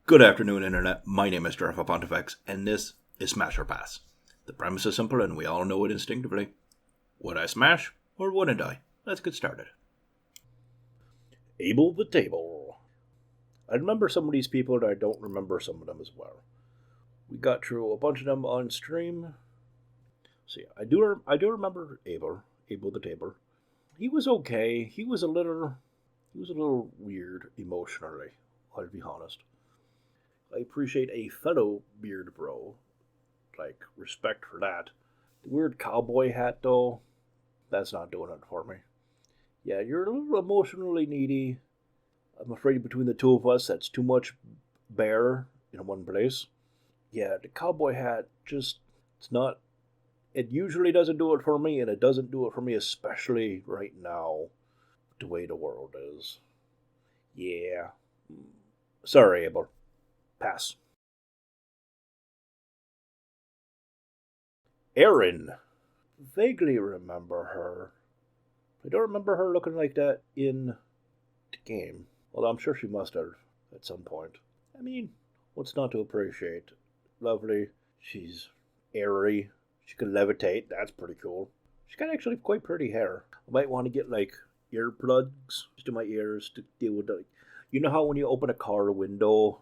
Good afternoon, Internet. My name is Jerfa Pontifex, and this is Smash or Pass. The premise is simple, and we all know it instinctively. Would I smash, or wouldn't I? Let's get started. Abel the Table. I remember some of these people, and I don't remember some of them as well. We got through a bunch of them on stream. So yeah, I do remember Abel the Table. He was okay. He was a little weird emotionally, I'll be honest. I appreciate a fellow beard bro. Like, respect for that. The weird cowboy hat, though, that's not doing it for me. Yeah, you're a little emotionally needy. I'm afraid between the two of us, that's too much bear in one place. Yeah, the cowboy hat, it usually doesn't do it for me, and it doesn't do it for me, especially right now, the way the world is. Yeah. Sorry, Abel. Pass. Erin. Vaguely remember her. I don't remember her looking like that in the game. Although I'm sure she must have at some point. I mean, what's not to appreciate? Lovely. She's airy. She can levitate. That's pretty cool. She's got actually quite pretty hair. I might want to get like earplugs to my ears to deal with that. You know how when you open a car window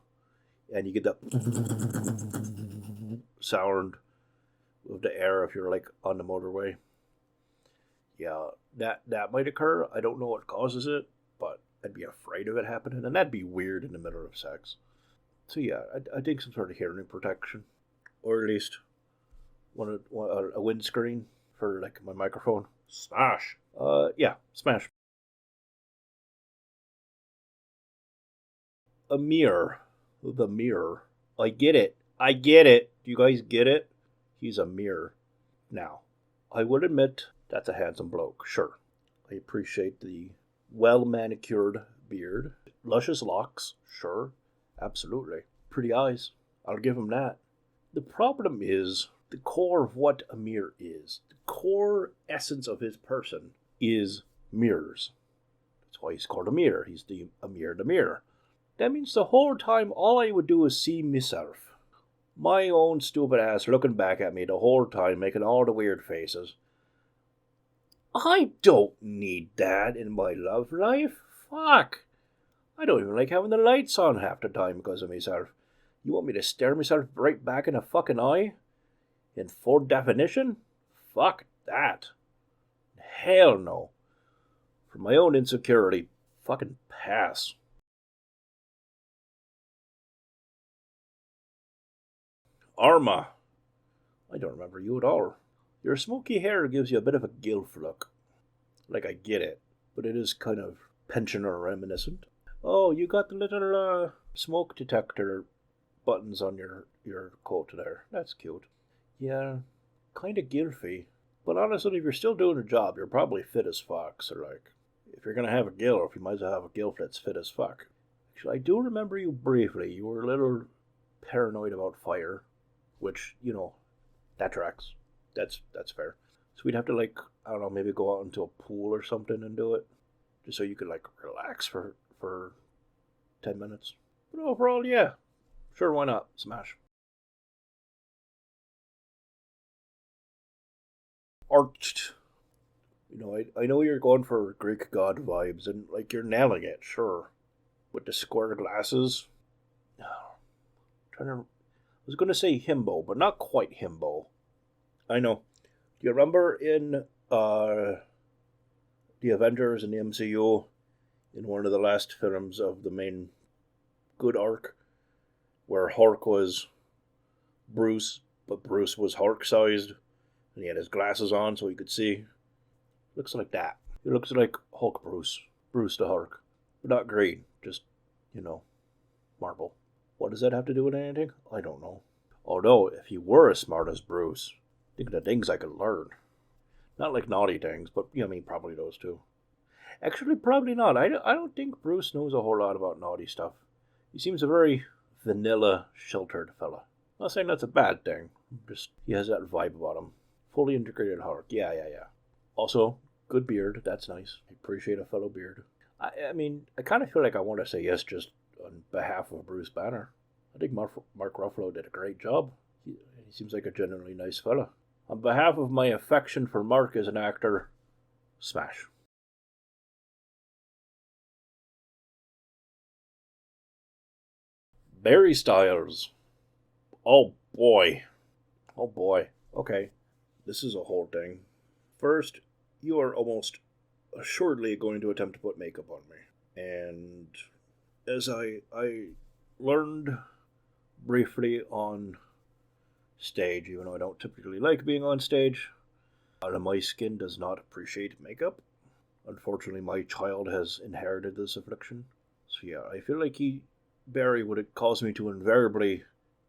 and you get that sound of the air if you're like on the motorway? Yeah, that might occur. I don't know what causes it, but I'd be afraid of it happening, and that'd be weird in the middle of sex. So yeah, I think some sort of hearing protection, or at least a windscreen for like my microphone. Smash. Yeah, smash. A mirror. The mirror. I get it. Do you guys get it? He's a mirror. Now, I would admit that's a handsome bloke, sure. I appreciate the well-manicured beard. Luscious locks, sure. Absolutely. Pretty eyes. I'll give him that. The problem is the core of what a mirror is. The core essence of his person is mirrors. That's why he's called a mirror. He's a mirror. That means the whole time all I would do is see myself. My own stupid ass looking back at me the whole time, making all the weird faces. I don't need that in my love life. Fuck. I don't even like having the lights on half the time because of myself. You want me to stare myself right back in the fucking eye? In full definition? Fuck that. Hell no. For my own insecurity, fucking pass. Arma. I don't remember you at all. Your smoky hair gives you a bit of a gilf look. Like, I get it, but it is kind of pensioner reminiscent. Oh, you got the little smoke detector buttons on your coat there. That's cute. Yeah, kind of gilfy. But honestly, if you're still doing a job, you're probably fit as fuck. So, like, if you're going to have a gilf, you might as well have a gilf that's fit as fuck. Actually, I do remember you briefly. You were a little paranoid about fire. Which, that tracks. That's fair. So we'd have to, like, I don't know, maybe go out into a pool or something and do it. Just so you could, like, relax for 10 minutes. But overall, yeah. Sure, why not? Smash. Art. I know you're going for Greek god vibes, and, like, you're nailing it, sure. With the square glasses. I was going to say himbo, but not quite himbo. I know. Do you remember in the Avengers in the MCU, in one of the last films of the main good arc, where Hulk was Bruce, but Bruce was Hulk-sized, and he had his glasses on so he could see? Looks like that. It looks like Hulk Bruce. Bruce the Hulk. But not green, just, marble. What does that have to do with anything? I don't know. Although, if he were as smart as Bruce, think of the things I could learn. Not like naughty things, but, probably those too. Actually, probably not. I don't think Bruce knows a whole lot about naughty stuff. He seems a very vanilla, sheltered fella. Not saying that's a bad thing. Just, he has that vibe about him. Fully integrated Hulk. Yeah. Also, good beard. That's nice. I appreciate a fellow beard. I kind of feel like I want to say yes just on behalf of Bruce Banner. I think Mark Ruffalo did a great job. He seems like a genuinely nice fella. On behalf of my affection for Mark as an actor, smash. Barry Styles. Oh boy. Oh boy. Okay. This is a whole thing. First, you are almost assuredly going to attempt to put makeup on me. And as I learned briefly on stage, even though I don't typically like being on stage, my skin does not appreciate makeup. Unfortunately, my child has inherited this affliction. So yeah, I feel like Barry would cause me to invariably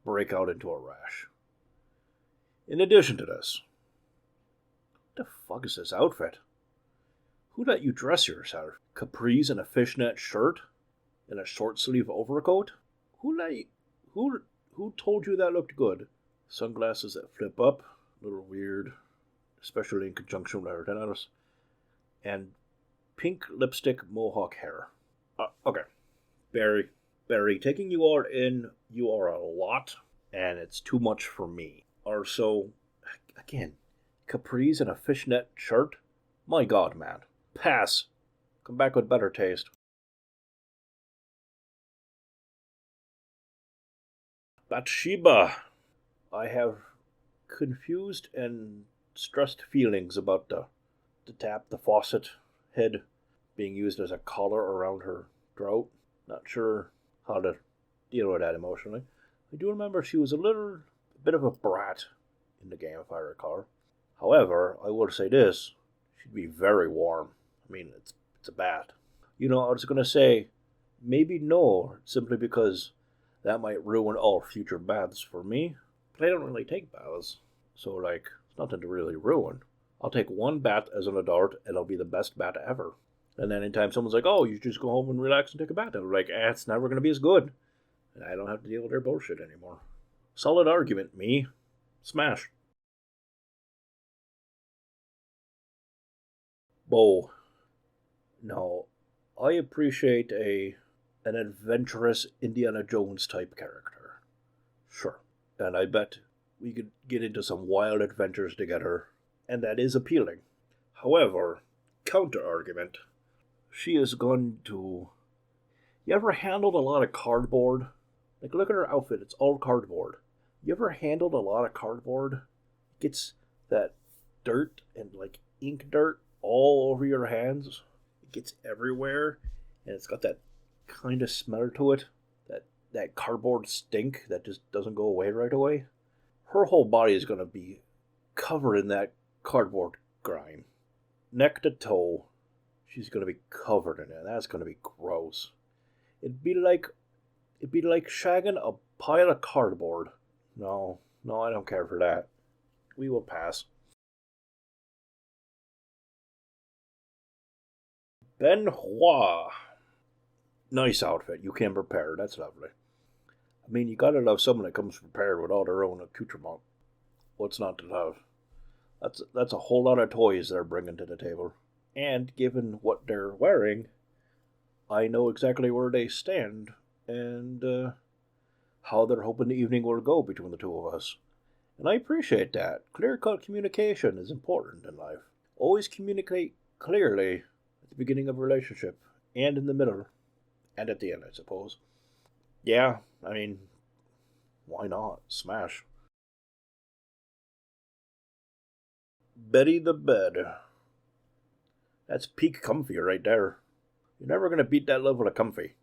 break out into a rash. In addition to this, what the fuck is this outfit? Who let you dress yourself? Capris and a fishnet shirt? And a short sleeve overcoat? Who let you, who told you that looked good? Sunglasses that flip up, a little weird, especially in conjunction with everything else. And pink lipstick mohawk hair. Okay. Barry, taking you all in, you are a lot, and it's too much for me. Or so, again, capris and a fishnet shirt? My god, man. Pass. Come back with better taste. Bathsheba. I have confused and stressed feelings about the tap, the faucet head being used as a collar around her throat. Not sure how to deal with that emotionally. I do remember she was a bit of a brat in the game, if I recall. However, I will say this: she'd be very warm. I mean, it's a bath. You know, I was going to say maybe no, simply because that might ruin all future baths for me. But I don't really take baths, so like, it's nothing to really ruin. I'll take one bath as an adult, and it'll be the best bath ever. And then anytime someone's like, oh, you just go home and relax and take a bath, I'm like, it's never going to be as good. And I don't have to deal with their bullshit anymore. Solid argument, me. Smash. Bo. No, I appreciate an adventurous Indiana Jones type character. Sure. And I bet we could get into some wild adventures together, and that is appealing. However, counter argument, she is going to... You ever handled a lot of cardboard? Like, look at her outfit, it's all cardboard. You ever handled a lot of cardboard? It gets that dirt and, like, ink dirt all over your hands. It gets everywhere, and it's got that kind of smell to it. That cardboard stink that just doesn't go away right away. Her whole body is going to be covered in that cardboard grime. Neck to toe, she's going to be covered in it. That's going to be gross. It'd be like shagging a pile of cardboard. No, I don't care for that. We will pass. Ben-wha. Nice outfit. You came prepared. That's lovely. I mean, you gotta love someone that comes prepared with all their own accoutrement. What's not to love? That's a whole lot of toys they're bringing to the table. And given what they're wearing, I know exactly where they stand and how they're hoping the evening will go between the two of us. And I appreciate that. Clear-cut communication is important in life. Always communicate clearly at the beginning of a relationship, and in the middle, and at the end, I suppose. Yeah, I mean, why not? Smash. Betty the Bed. That's peak comfy right there. You're never going to beat that level of comfy.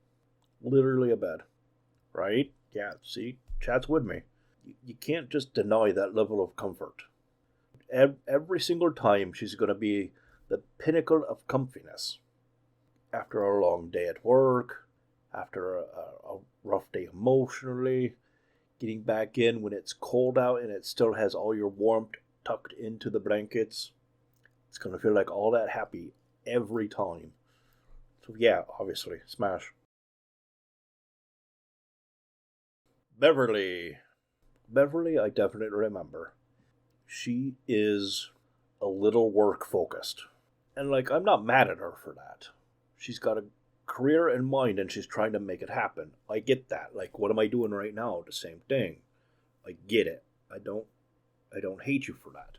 Literally a bed. Right? Yeah, see? Chat's with me. You can't just deny that level of comfort. Every single time she's going to be the pinnacle of comfiness. After a long day at work, after a rough day emotionally, getting back in when it's cold out and it still has all your warmth tucked into the blankets. It's going to feel like all that happy every time. So yeah, obviously, smash. Beverly. Beverly, I definitely remember. She is a little work focused. And like, I'm not mad at her for that. She's got a career in mind and she's trying to make it happen. I get that. Like, what am I doing right now? The same thing. I get it. I don't hate you for that.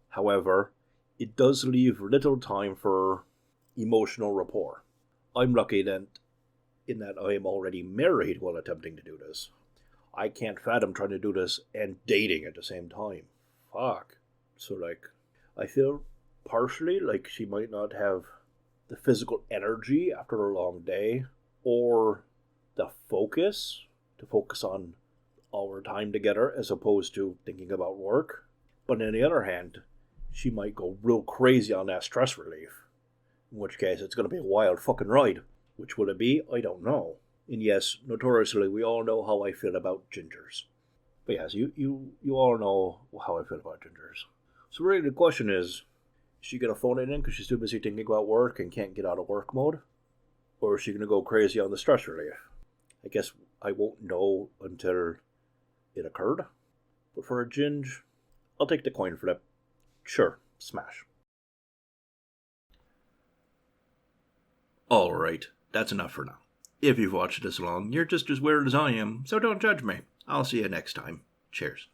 However, it does leave little time for emotional rapport. I'm lucky then in that I am already married while attempting to do this. I can't fathom trying to do this and dating at the same time. Fuck. So, like, I feel partially like she might not have the physical energy after a long day or the focus to focus on our time together as opposed to thinking about work. But on the other hand, she might go real crazy on that stress relief. In which case, it's going to be a wild fucking ride. Which will it be? I don't know. And yes, notoriously, we all know how I feel about gingers. But yes, you all know how I feel about gingers. So really the question is she going to phone it in because she's too busy thinking about work and can't get out of work mode? Or is she going to go crazy on the stress relief? I guess I won't know until it occurred. But for a ginge, I'll take the coin flip. Sure, smash. Alright, that's enough for now. If you've watched this long, you're just as weird as I am, so don't judge me. I'll see you next time. Cheers.